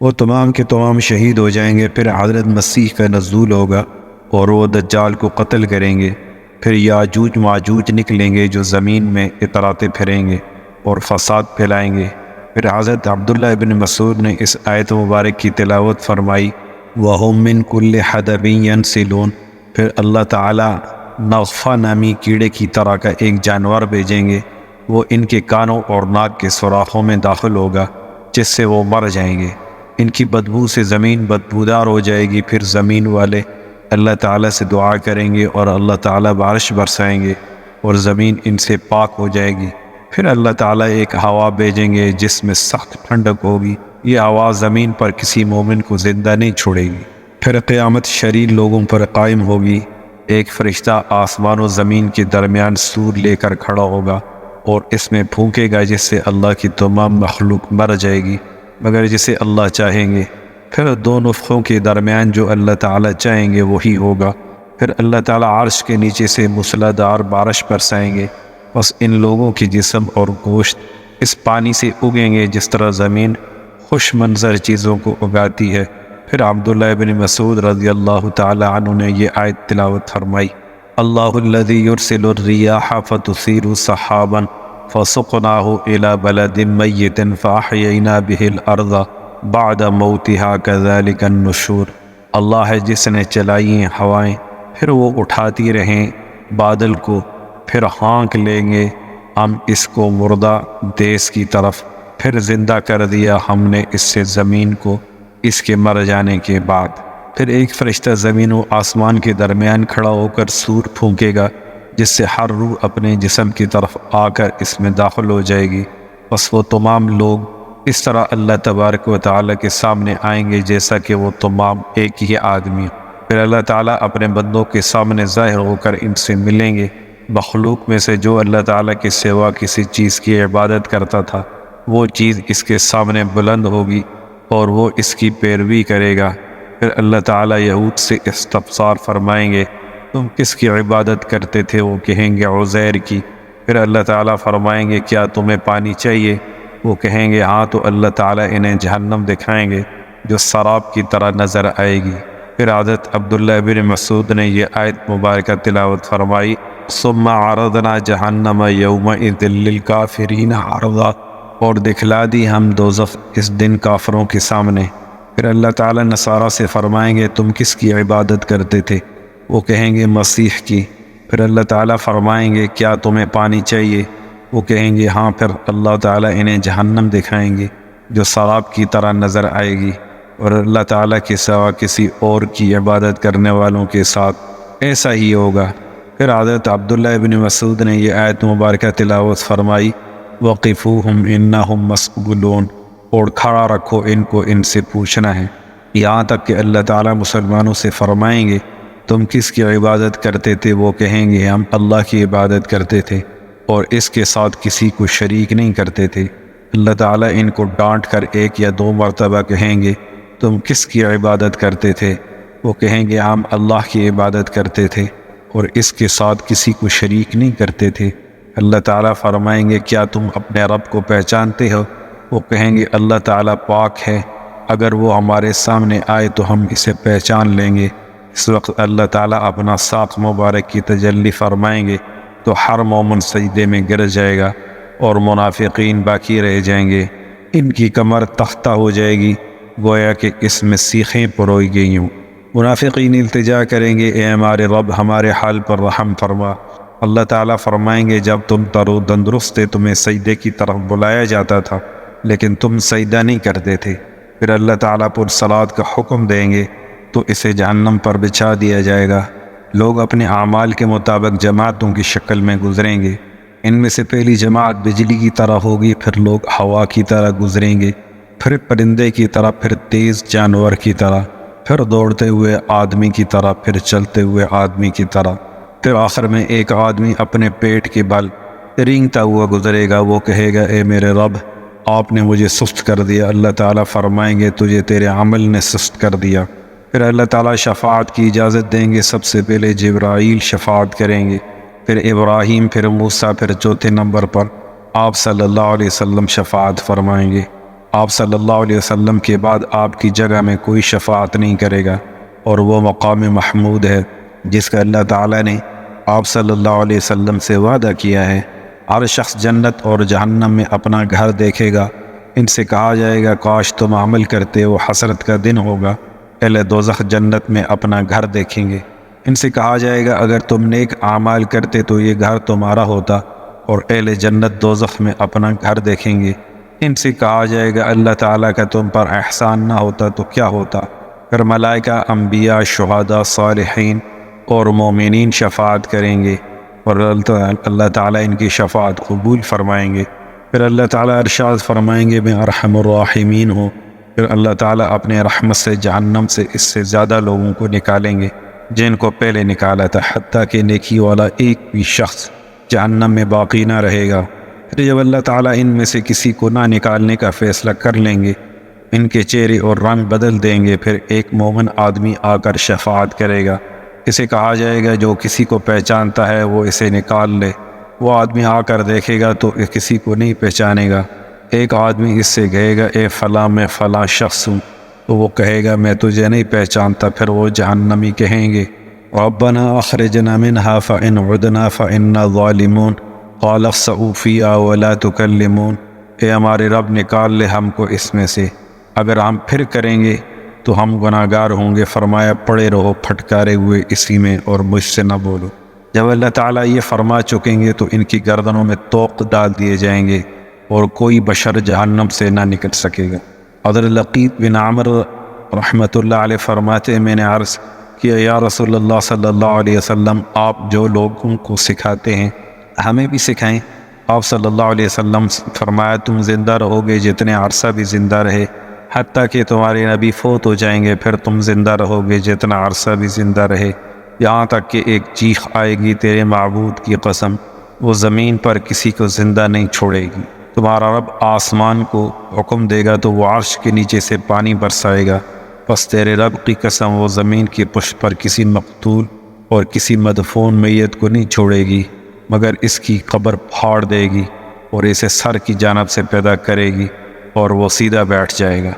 وہ تمام کے تمام شہید ہو جائیں گے۔ پھر حضرت مسیح کا نزول ہوگا اور وہ دجال کو قتل کریں گے۔ پھر یاجوج ماجوج نکلیں گے جو زمین میں اتراتے پھریں گے اور فساد پھیلائیں گے۔ پھر حضرت عبداللہ ابن مسعود نے اس آیت مبارک کی تلاوت فرمائی وَهُم مِّن كُلِّ حَدَبٍ يَنْسِلُونَ۔ پھر اللہ تعالیٰ نغفہ نامی کیڑے کی طرح کا ایک جانور بھیجیں گے وہ ان کے کانوں اور ناک کے سوراخوں میں داخل ہوگا جس سے وہ مر جائیں گے۔ ان کی بدبو سے زمین بدبودار ہو جائے گی۔ پھر زمین والے اللہ تعالیٰ سے دعا کریں گے اور اللہ تعالیٰ بارش برسائیں گے اور زمین ان سے پاک ہو جائے گی۔ پھر اللہ تعالیٰ ایک ہوا بھیجیں گے جس میں سخت ٹھنڈک ہوگی۔ یہ ہوا زمین پر کسی مومن کو زندہ نہیں چھوڑے گی۔ پھر قیامت شریر لوگوں پر قائم ہوگی۔ ایک فرشتہ آسمان و زمین کے درمیان سور لے کر کھڑا ہوگا اور اس میں پھونکے گا جس سے اللہ کی تمام مخلوق مر جائے گی مگر جسے اللہ چاہیں گے۔ پھر دو نفخوں کے درمیان جو اللہ تعالیٰ چاہیں گے وہی ہوگا۔ پھر اللہ تعالیٰ عرش کے نیچے سے موسلادھار بارش برسائیں گے۔ بس ان لوگوں کے جسم اور گوشت اس پانی سے اگیں گے جس طرح زمین خوش منظر چیزوں کو اگاتی ہے۔ پھر عبداللہ بن مسعود رضی اللہ تعالی عنہ نے یہ آیت تلاوت فرمائی، اللہ الذی یرسل الریاح فتثیر سحابا فسقناہ الی بلد میت فاحیینا بہ الارض بعد موتها کذالک النشور۔ اللہ ہے جس نے چلائی ہیں ہوائیں، پھر وہ اٹھاتی رہیں بادل کو، پھر ہانک لیں گے ہم اس کو مردہ دیس کی طرف، پھر زندہ کر دیا ہم نے اس سے زمین کو اس کے مر جانے کے بعد۔ پھر ایک فرشتہ زمین و آسمان کے درمیان کھڑا ہو کر سور پھونکے گا جس سے ہر روح اپنے جسم کی طرف آ کر اس میں داخل ہو جائے گی۔ بس وہ تمام لوگ اس طرح اللہ تبارک و تعالیٰ کے سامنے آئیں گے جیسا کہ وہ تمام ایک ہی آدمی۔ پھر اللہ تعالیٰ اپنے بندوں کے سامنے ظاہر ہو کر ان سے ملیں گے۔ مخلوق میں سے جو اللہ تعالیٰ کے سوا کسی چیز کی عبادت کرتا تھا وہ چیز اس کے سامنے بلند ہوگی اور وہ اس کی پیروی کرے گا۔ پھر اللہ تعالیٰ یہود سے استفسار فرمائیں گے، تم کس کی عبادت کرتے تھے؟ وہ کہیں گے عزیر کی۔ پھر اللہ تعالیٰ فرمائیں گے، کیا تمہیں پانی چاہیے؟ وہ کہیں گے ہاں۔ تو اللہ تعالیٰ انہیں جہنم دکھائیں گے جو سراب کی طرح نظر آئے گی۔ پھر حضرت عبداللہ بن مسعود نے یہ آیت مبارکہ تلاوت فرمائی، ثم عرضنا جہنم یومئذ للکافرین عرضا، اور دکھلا دی ہم دوزخ اس دن کافروں کے سامنے۔ پھر اللہ تعالیٰ نصارہ سے فرمائیں گے، تم کس کی عبادت کرتے تھے؟ وہ کہیں گے مسیح کی۔ پھر اللہ تعالیٰ فرمائیں گے، کیا تمہیں پانی چاہیے؟ وہ کہیں گے ہاں۔ پھر اللہ تعالیٰ انہیں جہنم دکھائیں گے جو سراب کی طرح نظر آئے گی، اور اللہ تعالیٰ کے سوا کسی اور کی عبادت کرنے والوں کے ساتھ ایسا ہی ہوگا۔ پھر حضرت عبداللہ بن مسعود نے یہ آیت مبارکہ تلاوت فرمائی، وقفوہم انہم مسئولون، اور کھڑا رکھو ان کو، ان سے پوچھنا ہے۔ یہاں تک کہ اللہ تعالیٰ مسلمانوں سے فرمائیں گے، تم کس کی عبادت کرتے تھے؟ وہ کہیں گے ہم اللہ کی عبادت کرتے تھے اور اس کے ساتھ کسی کو شریک نہیں کرتے تھے۔ اللہ تعالیٰ ان کو ڈانٹ کر 1 یا 2 مرتبہ کہیں گے، تم کس کی عبادت کرتے تھے؟ وہ کہیں گے ہم اللہ کی عبادت کرتے تھے اور اس کے ساتھ کسی کو شریک نہیں کرتے تھے۔ اللہ تعالیٰ فرمائیں گے، کیا تم اپنے رب کو پہچانتے ہو؟ وہ کہیں گے اللہ تعالیٰ پاک ہے، اگر وہ ہمارے سامنے آئے تو ہم اسے پہچان لیں گے۔ اس وقت اللہ تعالیٰ اپنا ساق مبارک کی تجلی فرمائیں گے تو ہر مومن سجدے میں گر جائے گا اور منافقین باقی رہ جائیں گے۔ ان کی کمر تختہ ہو جائے گی گویا کہ اس میں سیخیں پروئی گئی ہوں۔ منافقین التجا کریں گے، اے ہمارے رب ہمارے حال پر رحم فرما۔ اللہ تعالیٰ فرمائیں گے، جب تم تر و تندرست تھے تمہیں سجدے کی طرف بلایا جاتا تھا لیکن تم سجدہ نہیں کرتے تھے۔ پھر اللہ تعالیٰ پر صلات کا حکم دیں گے تو اسے جہنم پر بچھا دیا جائے گا۔ لوگ اپنے اعمال کے مطابق جماعتوں کی شکل میں گزریں گے۔ ان میں سے پہلی جماعت بجلی کی طرح ہوگی، پھر لوگ ہوا کی طرح گزریں گے، پھر پرندے کی طرح، پھر تیز جانور کی طرح، پھر دوڑتے ہوئے آدمی کی طرح، پھر چلتے ہوئے آدمی کی طرح، پھر آخر میں ایک آدمی اپنے پیٹ کے بل رینگتا ہوا گزرے گا۔ وہ کہے گا، اے میرے رب آپ نے مجھے سست کر دیا۔ اللہ تعالیٰ فرمائیں گے، تجھے تیرے عمل نے سست کر دیا۔ پھر اللہ تعالیٰ شفاعت کی اجازت دیں گے۔ سب سے پہلے جبرائیل شفاعت کریں گے، پھر ابراہیم، پھر موسیٰ، پھر چوتھے نمبر پر آپ صلی اللہ علیہ وسلم شفاعت فرمائیں گے۔ آپ صلی اللہ علیہ وسلم کے بعد آپ کی جگہ میں کوئی شفاعت نہیں کرے گا، اور وہ مقام محمود ہے جس کا اللہ تعالیٰ نے آپ صلی اللہ علیہ وسلم سے وعدہ کیا ہے۔ ہر شخص جنت اور جہنم میں اپنا گھر دیکھے گا۔ ان سے کہا جائے گا، کاش تم عمل کرتے، وہ حسرت کا دن ہوگا۔ اہل دوزخ جنت میں اپنا گھر دیکھیں گے۔ ان سے کہا جائے گا، اگر تم نیک اعمال کرتے تو یہ گھر تمہارا ہوتا، اور اہل جنت دوزخ میں اپنا گھر دیکھیں گے۔ ان سے کہا جائے گا اللہ تعالیٰ کا تم پر احسان نہ ہوتا تو کیا ہوتا؟ پھر ملائکہ، انبیاء، شہداء، صالحین اور مومنین شفاعت کریں گے اور اللہ تعالیٰ ان کی شفاعت قبول فرمائیں گے۔ پھر اللہ تعالیٰ ارشاد فرمائیں گے میں ارحم الراحمین ہوں۔ پھر اللہ تعالیٰ اپنے رحمت سے جہنم سے اس سے زیادہ لوگوں کو نکالیں گے جن کو پہلے نکالا تھا، حتیٰ کہ نیکی والا ایک بھی شخص جہنم میں باقی نہ رہے گا۔ پھر جب اللہ تعالیٰ ان میں سے کسی کو نہ نکالنے کا فیصلہ کر لیں گے، ان کے چہرے اور رنگ بدل دیں گے، پھر ایک مومن آدمی آ کر شفاعت کرے گا۔ اسے کہا جائے گا جو کسی کو پہچانتا ہے وہ اسے نکال لے۔ وہ آدمی آ کر دیکھے گا تو کسی کو نہیں پہچانے گا۔ ایک آدمی اس سے کہے گا اے فلاں میں فلاں شخص ہوں، تو وہ کہے گا میں تجھے نہیں پہچانتا۔ پھر وہ جہنمی کہیں گے ربنا اخرجنا منها فإن عدنا فإنا ظالمون قال اخسئوا فيها ولا تكلمون۔ اے ہمارے رب نکال لے ہم کو اس میں سے، اگر ہم پھر کریں گے تو ہم گناہ گار ہوں گے۔ فرمایا پڑے رہو پھٹکارے ہوئے اسی میں اور مجھ سے نہ بولو۔ جب اللہ تعالیٰ یہ فرما چکیں گے تو ان کی گردنوں میں توق ڈال دیے جائیں گے اور کوئی بشر جہنم سے نہ نکل سکے گا۔ حضرت لقیط بن عمر رحمۃ اللہ علیہ فرماتے میں نے عرض کیا یا رسول اللہ صلی اللہ علیہ وسلم، آپ جو لوگوں کو سکھاتے ہیں ہمیں بھی سکھائیں۔ آپ صلی اللہ علیہ وسلم فرمایا تم زندہ رہو گے جتنے عرصہ بھی زندہ رہے، حتیٰ کہ تمہارے نبی فوت ہو جائیں گے، پھر تم زندہ رہو گے جتنا عرصہ بھی زندہ رہے، یہاں تک کہ ایک چیخ آئے گی تیرے معبود کی قسم وہ زمین پر کسی کو زندہ نہیں چھوڑے گی۔ تمہارا رب آسمان کو حکم دے گا تو وہ عرش کے نیچے سے پانی برسائے گا، پس تیرے رب کی قسم وہ زمین کی پشت پر کسی مقتول اور کسی مدفون میت کو نہیں چھوڑے گی مگر اس کی قبر پھاڑ دے گی اور اسے سر کی جانب سے پیدا کرے گی اور وہ سیدھا بیٹھ جائے گا۔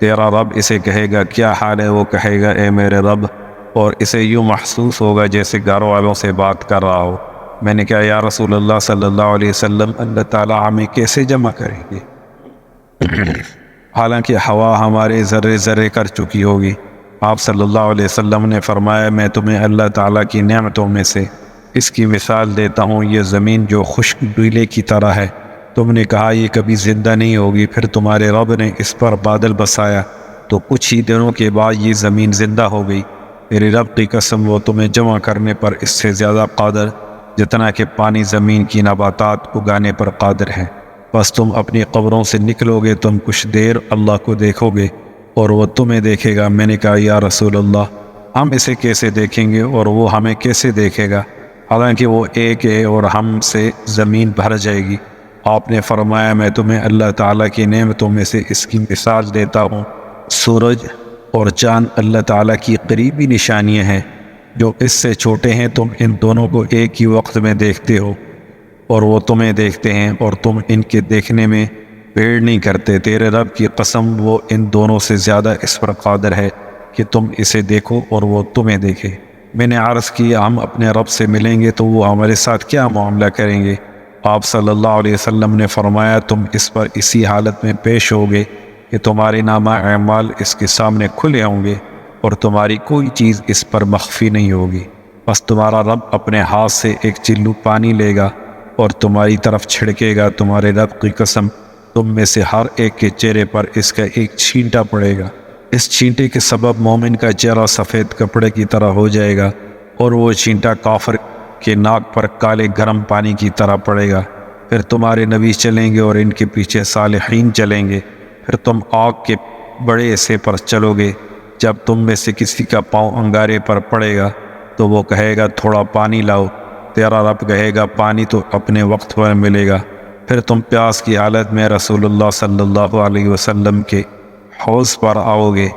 تیرا رب اسے کہے گا کیا حال ہے؟ وہ کہے گا اے میرے رب، اور اسے یوں محسوس ہوگا جیسے گھر والوں سے بات کر رہا ہو۔ میں نے کہا یا رسول اللہ صلی اللہ علیہ وسلم، اللہ تعالیٰ ہمیں کیسے جمع کریں گے حالانکہ ہوا ہمارے ذرے ذرے کر چکی ہوگی؟ آپ صلی اللہ علیہ وسلم نے فرمایا میں تمہیں اللہ تعالیٰ کی نعمتوں میں سے اس کی مثال دیتا ہوں، یہ زمین جو خشک ڈیلے کی طرح ہے۔ تم نے کہا یہ کبھی زندہ نہیں ہوگی، پھر تمہارے رب نے اس پر بادل بسایا تو کچھ ہی دنوں کے بعد یہ زمین زندہ ہو گئی۔ میرے رب کی قسم وہ تمہیں جمع کرنے پر اس سے زیادہ قادر جتنا کہ پانی زمین کی نباتات اگانے پر قادر ہے۔ بس تم اپنی قبروں سے نکلو گے، تم کچھ دیر اللہ کو دیکھو گے اور وہ تمہیں دیکھے گا۔ میں نے کہا یا رسول اللہ، ہم اسے کیسے دیکھیں گے اور وہ ہمیں کیسے دیکھے گا حالانکہ وہ ایک ہے اور ہم سے زمین بھر جائے گی؟ آپ نے فرمایا میں تمہیں اللہ تعالیٰ کی نعمتوں میں سے اس کی مثال دیتا ہوں، سورج اور چاند اللہ تعالیٰ کی قریبی نشانیاں ہیں، جو اس سے چھوٹے ہیں تم ان دونوں کو ایک ہی وقت میں دیکھتے ہو اور وہ تمہیں دیکھتے ہیں اور تم ان کے دیکھنے میں بھیڑ نہیں کرتے۔ تیرے رب کی قسم وہ ان دونوں سے زیادہ اس پر قادر ہے کہ تم اسے دیکھو اور وہ تمہیں دیکھے۔ میں نے عرض کیا ہم اپنے رب سے ملیں گے تو وہ ہمارے ساتھ کیا معاملہ کریں گے؟ آپ صلی اللہ علیہ وسلم نے فرمایا تم اس پر اسی حالت میں پیش ہوگے کہ تمہارے نامہ اعمال اس کے سامنے کھلے ہوں گے اور تمہاری کوئی چیز اس پر مخفی نہیں ہوگی۔ بس تمہارا رب اپنے ہاتھ سے ایک چلو پانی لے گا اور تمہاری طرف چھڑکے گا، تمہارے رب کی قسم تم میں سے ہر ایک کے چہرے پر اس کا ایک چھینٹا پڑے گا۔ اس چھینٹے کے سبب مومن کا چہرہ سفید کپڑے کی طرح ہو جائے گا اور وہ چھینٹا کافر کے ناک پر کالے گرم پانی کی طرح پڑے گا۔ پھر تمہارے نبی چلیں گے اور ان کے پیچھے صالحین چلیں گے، پھر تم آگ کے بڑے حصے پر چلو گے۔ جب تم میں سے کسی کا پاؤں انگارے پر پڑے گا تو وہ کہے گا تھوڑا پانی لاؤ، تیرا رب کہے گا پانی تو اپنے وقت پر ملے گا۔ پھر تم پیاس کی حالت میں رسول اللہ صلی اللہ علیہ وسلم کے حوض پر آؤ گے۔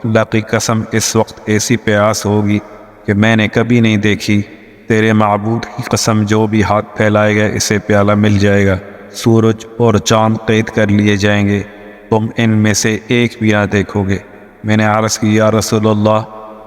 اللہ کی قسم اس وقت ایسی پیاس ہوگی کہ میں نے کبھی نہیں دیکھی۔ تیرے معبود کی قسم جو بھی ہاتھ پھیلائے گا اسے پیالہ مل جائے گا۔ سورج اور چاند قید کر لیے جائیں گے، تم ان میں سے ایک بھی نہ دیکھو گے۔ میں نے عرض کی یا رسول اللہ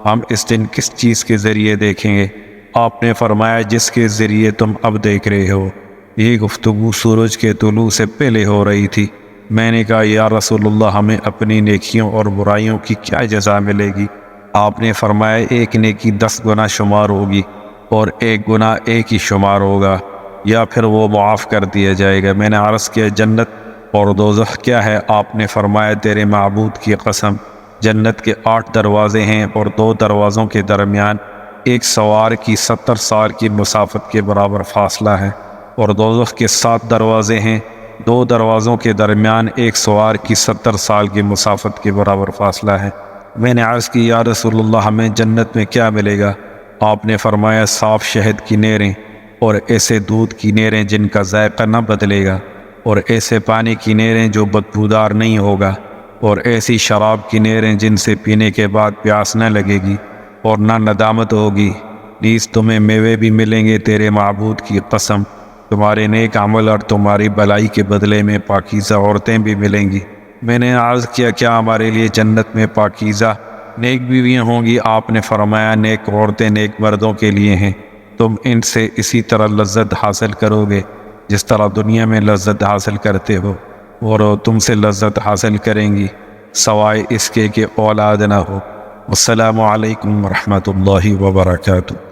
ہم اس دن کس چیز کے ذریعے دیکھیں گے؟ آپ نے فرمایا جس کے ذریعے تم اب دیکھ رہے ہو۔ یہ گفتگو سورج کے طلوع سے پہلے ہو رہی تھی۔ میں نے کہا یا رسول اللہ ہمیں اپنی نیکیوں اور برائیوں کی کیا جزا ملے گی؟ آپ نے فرمایا ایک نیکی 10 گنا شمار ہوگی اور ایک گناہ ایک ہی شمار ہوگا۔ یا پھر وہ معاف کر دیا جائے گا۔ میں نے عرض کیا جنت اور دوزخ کیا ہے؟ آپ نے فرمایا تیرے معبود کی قسم، جنت کے 8 دروازے ہیں اور 2 دروازوں کے درمیان ایک سوار کی 70 سال کی مسافت کے برابر فاصلہ ہے، اور دوزخ کے 7 دروازے ہیں، 2 دروازوں کے درمیان ایک سوار کی 70 سال کی مسافت کے برابر فاصلہ ہے۔ میں نے عرض کی یا رسول اللہ ہمیں جنت میں کیا ملے گا؟ آپ نے فرمایا صاف شہد کی نہریں اور ایسے دودھ کی نہریں جن کا ذائقہ نہ بدلے گا، اور ایسے پانی کی نہریں جو بدبودار نہیں ہوگا، اور ایسی شراب کی نہریں جن سے پینے کے بعد پیاس نہ لگے گی اور نہ ندامت ہوگی۔ نیز تمہیں میوے بھی ملیں گے، تیرے معبود کی قسم تمہارے نیک عمل اور تمہاری بلائی کے بدلے میں پاکیزہ عورتیں بھی ملیں گی۔ میں نے عرض کیا کیا ہمارے لیے جنت میں پاکیزہ نیک بیویاں ہوں گی؟ آپ نے فرمایا نیک عورتیں نیک مردوں کے لیے ہیں، تم ان سے اسی طرح لذت حاصل کرو گے جس طرح دنیا میں لذت حاصل کرتے ہو، اور وہ تم سے لذت حاصل کریں گی سوائے اس کے کہ اولاد نہ ہو۔ السلام علیکم ورحمۃ اللہ وبرکاتہ۔